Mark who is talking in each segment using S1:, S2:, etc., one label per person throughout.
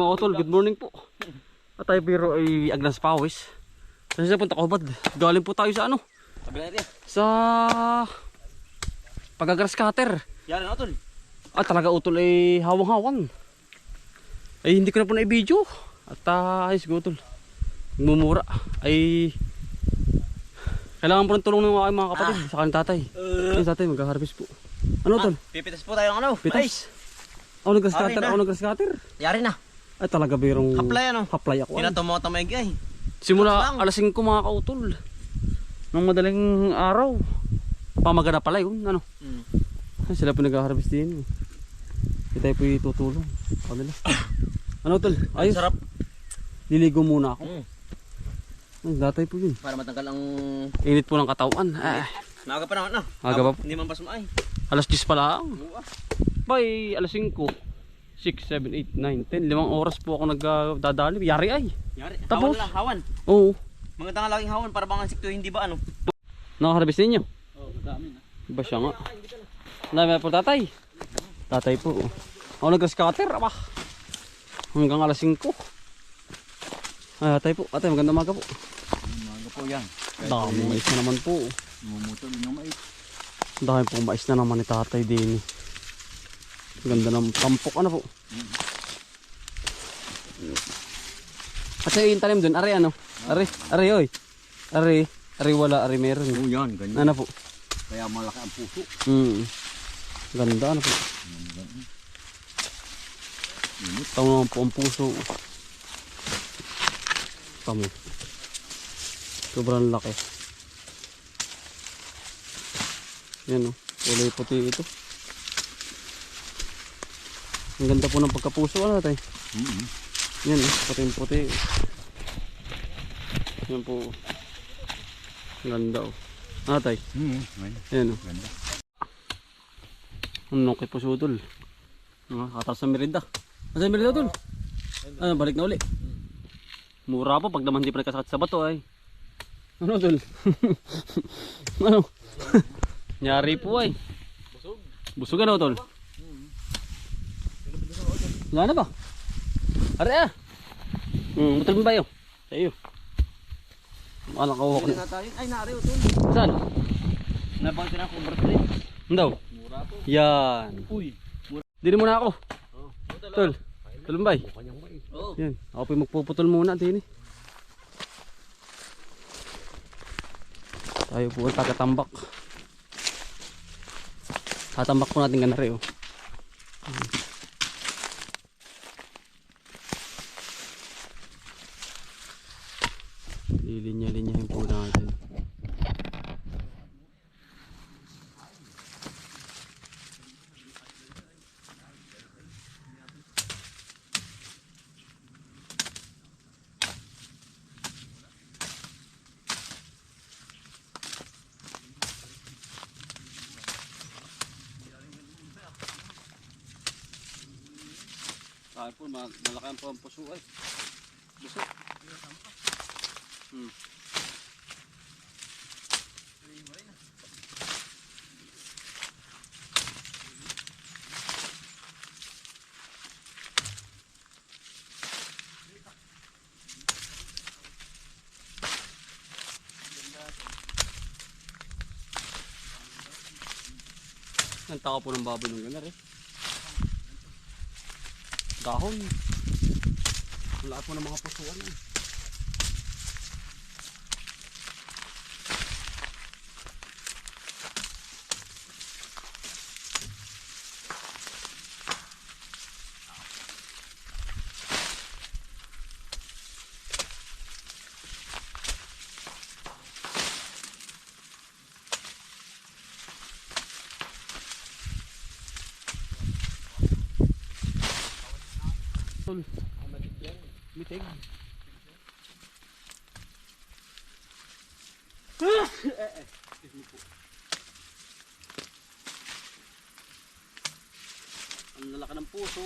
S1: Mga utol, good morning po. At tayo pero ay agnas pawis. Saan siya punta Kaubad? Galing po tayo sa ano? Sa pagagrass cutter.
S2: Yan na utol.
S1: At talaga utol ay hawang-hawang. Ay hindi ko na po na i-video. At ayos ko utol. Mumura. Ay kailangan po ng tulong ng aking mga kapatid sa kanyang tatay. Yung tatay mag-harvest po. Ano utol?
S2: Pipitas po tayo ng ano?
S1: Pitas. Ako nag-grass cutter, ako nag-grass cutter.
S2: Yari na.
S1: Ay talaga birong
S2: Haplay ano?
S1: haplay ako.
S2: Kinatumaw tamay ay.
S1: Simula alas 5 mga kautol. Nung madaling araw. Pamagana pala yun. Ano? Sila po nag-harvest din. Hindi tayo po itutulong. Kanila. Ano tol? Ayos.
S2: Sarap.
S1: Liligo muna ako. Datay po yun.
S2: Para matanggal ang
S1: Init po ng katawan.
S2: Naga pa naman na.
S1: Aga pa po.
S2: Hindi man pasumay.
S1: Alas 10 pa lang. Bay, alas 5. 6, 7, 8, 9, 10. 5 oras po ako nagdadali. Yari ay.
S2: Yari.
S1: Tapos?
S2: Hawan lang, hawan.
S1: Oo.
S2: Mga tanga laging hawan para bang sikto hindi ba ano?
S1: Nakaharvest ninyo?
S2: Oo, madami na.
S1: Iba siya nga. Dami po tatay. Tatay po. Ako nag-grass cutter. Aba. Hanggang alas 5. Ay, tatay po. Tatay, magandang umaga po.
S2: Umaga po yan.
S1: Dami mais na naman po.
S2: Mumutol ng mais.
S1: Dami po mais na naman ni tatay din. Ganda ng tampok ano po. At sa'yo yung tanim dun. Ari ano? Ari oy. Ari wala. Ari meron.
S2: Oo yan, ganyan.
S1: Ano po?
S2: Kaya malaki ang puso.
S1: Ganda ano po. Tama naman po ang puso. Tama. Sobrang laki. Yan o. Kulay puti ito. Ang ganda po ng pagkapuso. Ano tayo? Yan o. Puti-puti. Yan po. Ang ganda o. Ano tayo? Yan o. Ano kay puso tol? Katapos ng merinda. Asa yung merinda tol? Ano, balik na uli. Mura po pag naman hindi pa nagkasakit sa bato ay. Ano tol? Ano? Nyari po ay. Busog ano tol? Wala na ba? Are ah. Butol mo ba yun? Sa iyo. Alam ka wak na.
S2: Ay, nari utol.
S1: Saan?
S2: Nabang ka na cover tree.
S1: Daw.
S2: Mura po.
S1: Yan.
S2: Uy.
S1: Dili muna ako. Tol. Tulumbay.
S2: Oo.
S1: Yan. Ako po yung magpuputol muna din eh. Tayo po ang tagatambak. Tatambak po natin ganari oh. Lilinya-linyahin po natin. Ay po, malaki ang pampuso ay. Busok. Ang tao po ng baboy ng ganar eh. Dahon. Wala po ng mga pusuan eh. Mitig. Ang lalaki ng puso.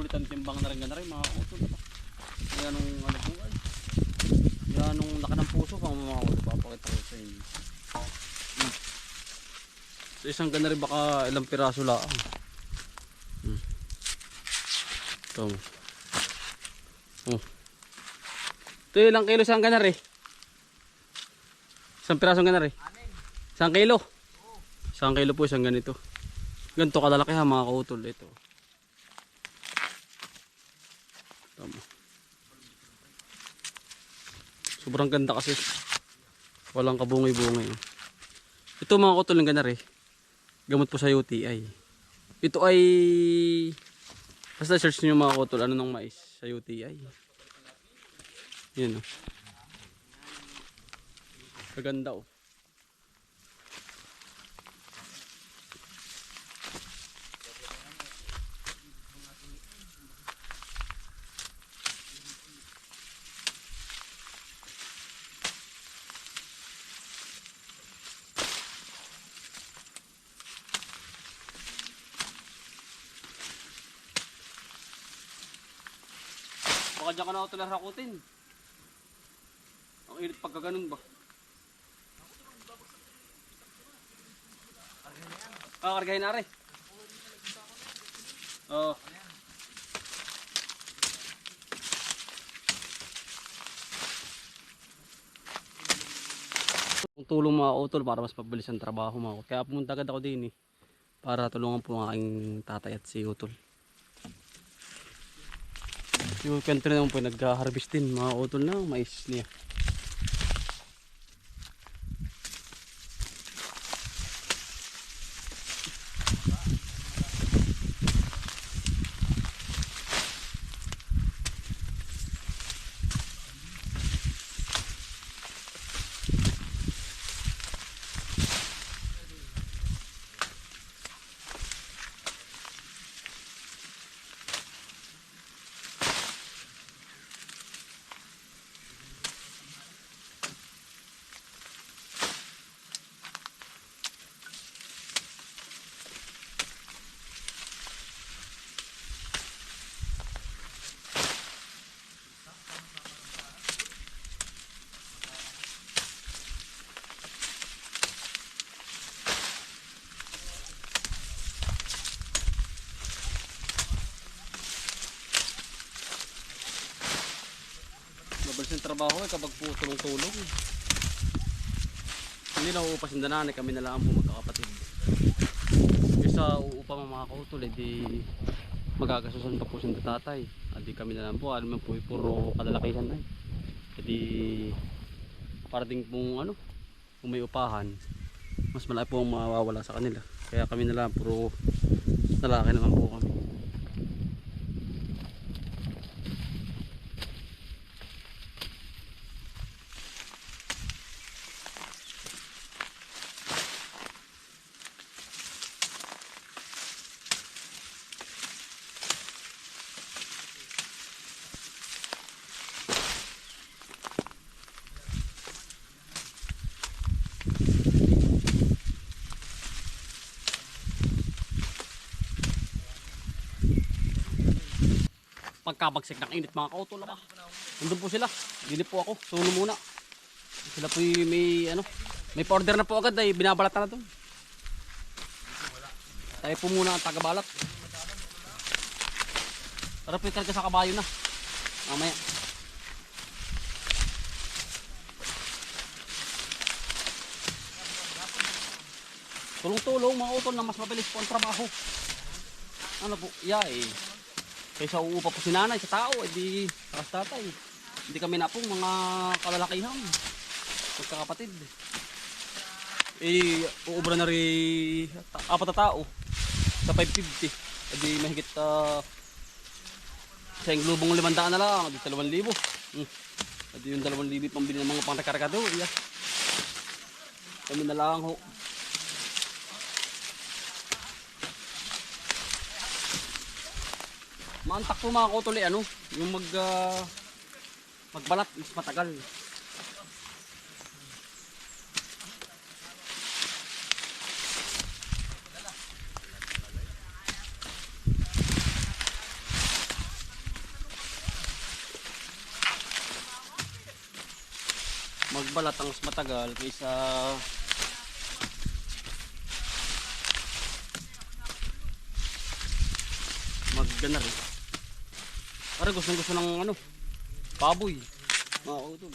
S1: sulit ang timbang na rin mga kautol. Yan nung ano po ay. Yan nung laki ng puso pang mga kautol. Papakita ko sa inyo. So isang gana rin baka ilang piraso lang. Ito. Ito ilang kilo isang gana rin? Isang pirasong gana rin? 1 kilo? 1 kilo po isang ganito. Ganito kalalaki ha mga kautol. Ito. Tama. Sobrang ganda kasi. Walang kabungay-bungay. Ito mga kautol ng ganar eh. Gamot po sa UTI. Ito ay basta search niyo mga kautol ano ng mais sa UTI. Yan oh. Kaganda oh. Baka dyan ka na ako tulang rakutin. Ang init pagka ganun ba? Kargahin na rin. Oo. Tulong mga utol para mas pabilis ang trabaho mga utol. Kaya pumunta agad ako din eh. Para tulungan po ang aking tatay at si utol. Yung kwento na naman po nag-harvest din mga utol na mais niya. Mabilis yung trabaho eh kapag po tulong-tulong. Hindi na uupa sindanaan eh, kami na lang po magkakapatid. Isa uupa mga kautol eh, di magagasusan pa po siya ng tatay. At di kami na lang po, alam mo po puro kalalakihan na eh. Di parating pong ano, kung may upahan, mas malaki po ang mawawala sa kanila. Kaya kami na lang, puro lalaki naman po kami. Pagkabagsik ng init mga kautol ako. Nandun po sila. Dili po ako. Suno muna. Sila po may ano. May order na po agad ay binabalat na doon. Tayo po muna ang tagabalat. Para po talaga sa kabayo na. Mamaya. Tulong-tulong mga kautol na mas mabilis po ang trabaho. Ano po? Yeah kaysa uupa po si nanay sa tao, edi sakas tatay. Hindi kami na pong mga kalalakihan. Magkakapatid. Uubra na rin 4 na tao sa 550. Edi mahigit sa yung lubong 500 na lang, edi 2,000. Edi yung 2,000 pambili ng mga pangrekargado. Yeah. Kami na lang ho. Maantak po mga kautol ano, yung magbalat mas matagal. magbalat ang mas matagal kaysa magganar eh. Para gusto ng ano, baboy. Mga utol.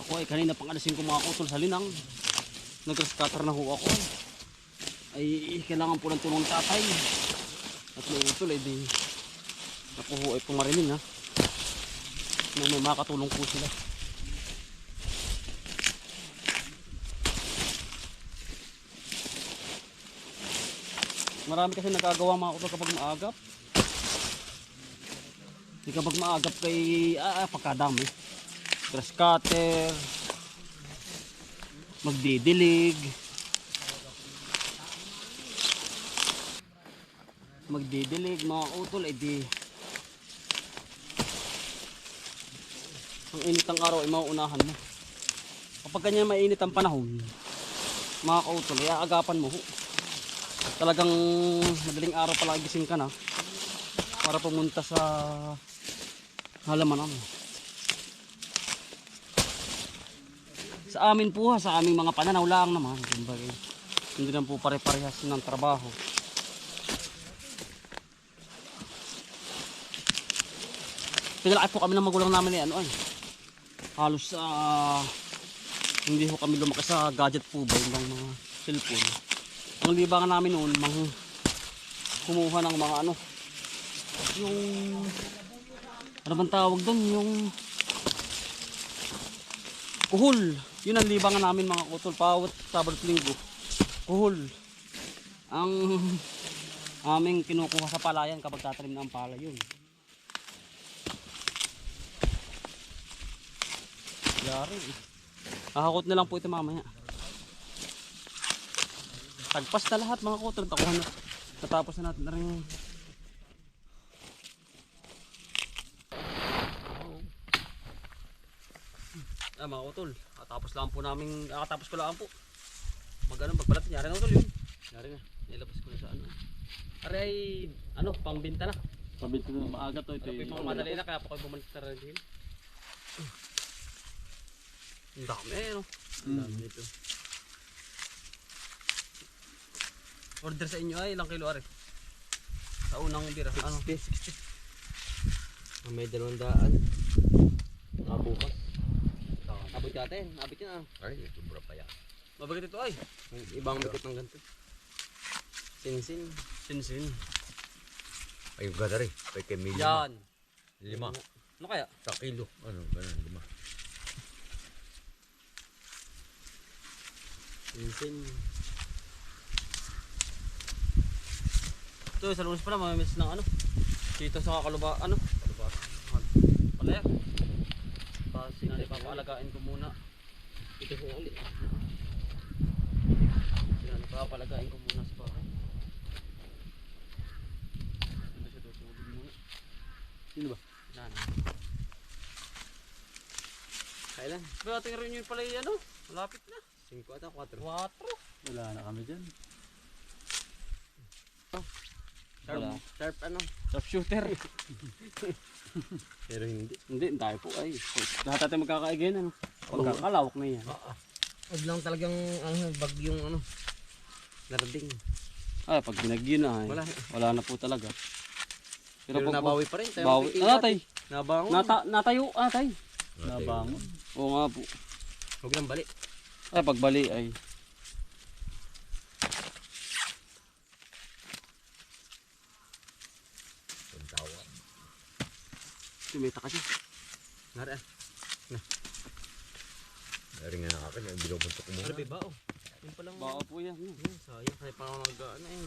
S1: Ako ay kanina pang alasin ko mga utol sa linang. Nag-grass cutter na ho ako. Ay kailangan po ng tulong ng tatay. At may utol ay di ako ho ay pumarinig ha. Nang may makatulong po sila. Marami kasi nagagawa mga utol kapag maagap. Di kapag maagap kay pagkadami. Grass cutter, magdidilig, mga utol, di ang init ng araw ay mauunahan mo. Kapag ganyan mainit ang panahon, mga kautol, ay aagapan mo. Talagang madaling araw pala gising ka na para pumunta sa halaman mo. Sa amin po sa aming mga pananaw lang naman. Hindi naman po pare-parehas ng trabaho. Pinalaki po kami ng magulang namin halos hindi po kami lumaki sa gadget po ba yung mga cellphone. Ang libangan namin noon, kumuha ng mga yung Ano bang tawag doon? Yung kuhol. Yun ang libangan namin mga kutol. Pawat Sabado at Linggo. Kuhol. Ang aming kinukuha sa palayan kapag tatanim na ang palay yun. Yari. Hahakot na lang po ito mamaya. Tagpas na lahat mga kutol. Takuhan na. Natapos na natin na rin. Mga utol, kakatapos ko lang po. Magbalat, yari na utol yun. Yari na, nilabas ko na sa ano. Ari ay, pangbinta na. Pangbinta na, maaga to. Ito yung mga madali na, kaya pa kayo bumalik na rin din. Ang dami Ang dami dito. Order sa inyo ay ilang kilo ari? Sa unang bira,
S2: 60. May 200. Nabukas. Abot natin, abot yun Ay, sobra pa yan.
S1: Mabigat ito ay.
S2: Ibang bigot ng ganito. Sinsin. Ay, yung gada rin. Kay Emilio.
S1: Yan.
S2: 5.
S1: Ano kaya?
S2: Sa kilo. Ganun, 5. Sinsin.
S1: Ito, sa lunes pala, mamimiss ng dito sa kaluba, palaya. Sinali papaalagaan ko muna. Ito po ulit. Sinali papaalagaan ko muna sa bahay. Sino siya tutulog muna? Sino ba? Yan.
S2: Kailan?
S1: Pero ating reunion pala yung malapit na.
S2: 5 ata, 4.
S1: 4. Wala na kami dyan.
S2: Sharp
S1: Sharp shooter.
S2: Pero hindi.
S1: Hindi, tayo po ay. Lahat natin magkakaigan Pagkakalawak na yan.
S2: Huwag lang talagang bagyong narading.
S1: Ay, pag binagyo na wala na po talaga.
S2: Pero nabawi pa rin.
S1: Bawi. Natay.
S2: Nabangon.
S1: Natayo atay. Nabangon. Oo nga po.
S2: Huwag lang balik.
S1: Ay, pagbali ay. Tumita kasi.
S2: Nara. Dari nga na akin, binubuntok mo. Ano ba? Yung palang
S1: bao po yan.
S2: Sayang, kaya parang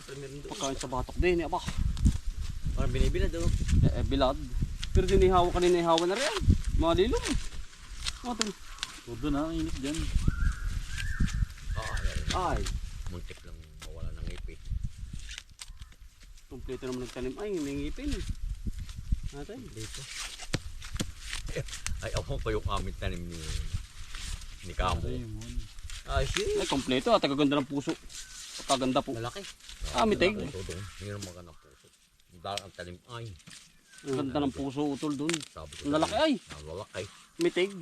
S2: premier doon.
S1: Pagkain sa batok din, aba.
S2: Parang binibilad
S1: Bilad. Pero dinihawa kanina ihawa na rin. Malilom. Todo na, init dyan.
S2: Ay. Muntik lang mawala ng ngipin.
S1: Kompleto naman nagtanim. Ay, may ngipin. Natin.
S2: Dito. Ay, ako pa yung aming tanim ni Kamo. Ay, shit.
S1: Ay, kompleto. Tagaganda ng puso. Kaganda po.
S2: Malaki.
S1: Mitig.
S2: Hindi naman maganda ng puso. Ang tanim ay.
S1: Ang ganda ng puso utol dun. Ang lalaki ay.
S2: Ang lalaki.
S1: Mitig.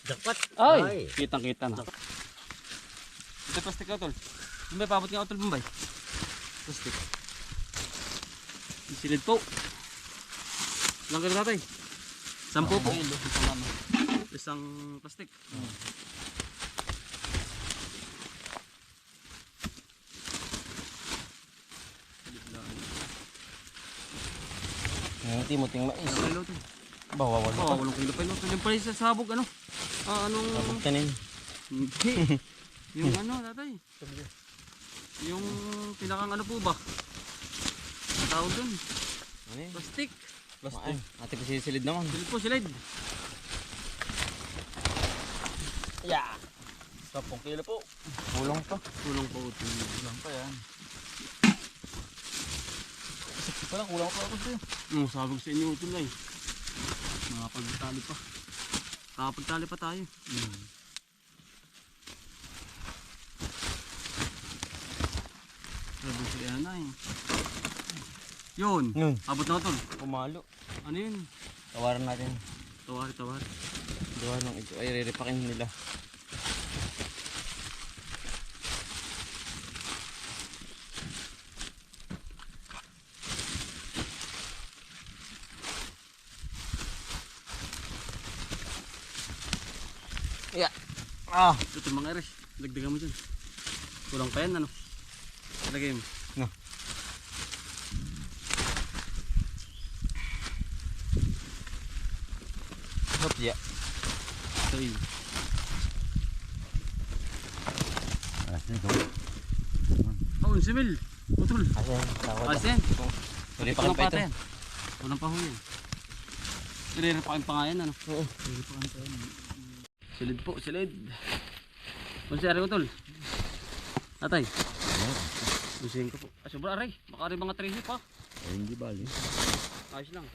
S2: Dapat.
S1: Ay. Kitang-kita na. Ito plastic ka utol. Bumbay, paabot nga utol Bumbay. Plastic. Silid po. Ilang kilo natin? 10 po. Isang plastic.
S2: Muting mais.
S1: Ilang kilo ito?
S2: Bawa
S1: 8 kilo pa yun. Yung pala sa sabog
S2: Sabog tanim.
S1: Hindi. Yung tatay. Yung pinakang po ba? Ang tawag dun. Plastic.
S2: Plastic. Ate pa sisilid naman.
S1: Silid po, silid.
S2: Yeah.
S1: 10 kilo po.
S2: Kulong pa.
S1: Kulang po ito.
S2: Kulang pa yan.
S1: Parang kulang pa ako sa'yo. Sabi ko sa inyo ito na eh. Makapagtali pa. Nakapagtali pa tayo. Sabi ko sa inyo na eh. Yun. Abot na ito.
S2: Pumalo.
S1: Ano yun?
S2: Tawaran natin.
S1: Tawari.
S2: Gawa ng ito ay re-repakin nila. Yeah.
S1: Ito mga iris. Dagdagan mo dyan. Kulang pa yan Lagay mo.
S2: Hop, ya.
S1: Ay. Oh, simil. Utol. Alas yan.
S2: Tuloy pa
S1: Walang
S2: pa ito.
S1: pata yan. Walang pahuyan. Iriripakin pa nga yan, ano?
S2: Oo.
S1: Silid po, silid. Kung si Ari Utol. Atay. Busihin ko po. Ah, sobra Ari. Baka Ari mga 3 pa.
S2: Ay, hindi bali.
S1: Ayos lang.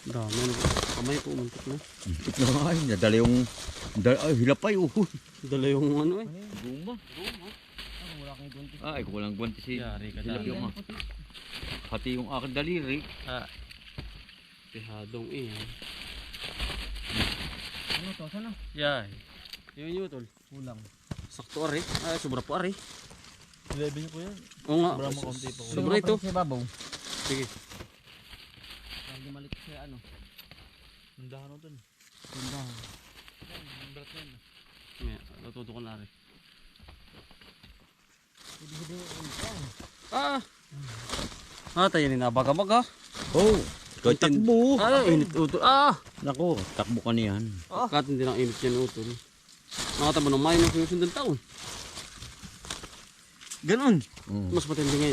S1: Dami ano po. Kamay po, umuntok na.
S2: Ito na nga, nadala yung... Ay, hilapay,
S1: Dala yung ano eh.
S2: Guma.
S1: Wala kang gunti.
S2: Ay, kulang guwanti si...
S1: Yari ka
S2: Hilap
S1: dyan.
S2: yung hati yung aking daliri.
S1: Ah. Pihadong eh.
S3: Ano to? Sana?
S1: Yay. Yun yun tol.
S3: Kulang.
S1: Sakto Ari. Ay, sobra po Ari.
S3: 11 ko yan.
S1: Oo nga.
S3: Sobra mo konti pa.
S1: Sobra ito.
S3: Sa babaw.
S1: Sige.
S3: Hindi malit sa ano. Nandahan mo dun. Nandahan. Ang berat na yan.
S1: May, natuto ko na Ari.
S3: Hindi yan.
S1: Ah! Ah, tayo ni nabagabag ha.
S2: Oh, kahit takbo.
S1: Ah, init utol. Ah!
S2: Nako, takbo ka niyan.
S1: Katin din ang init yan utol. Nakataba ng mayo ng susunod taon.
S3: Ganon.
S2: Mm.
S1: Mas matindi ngayon.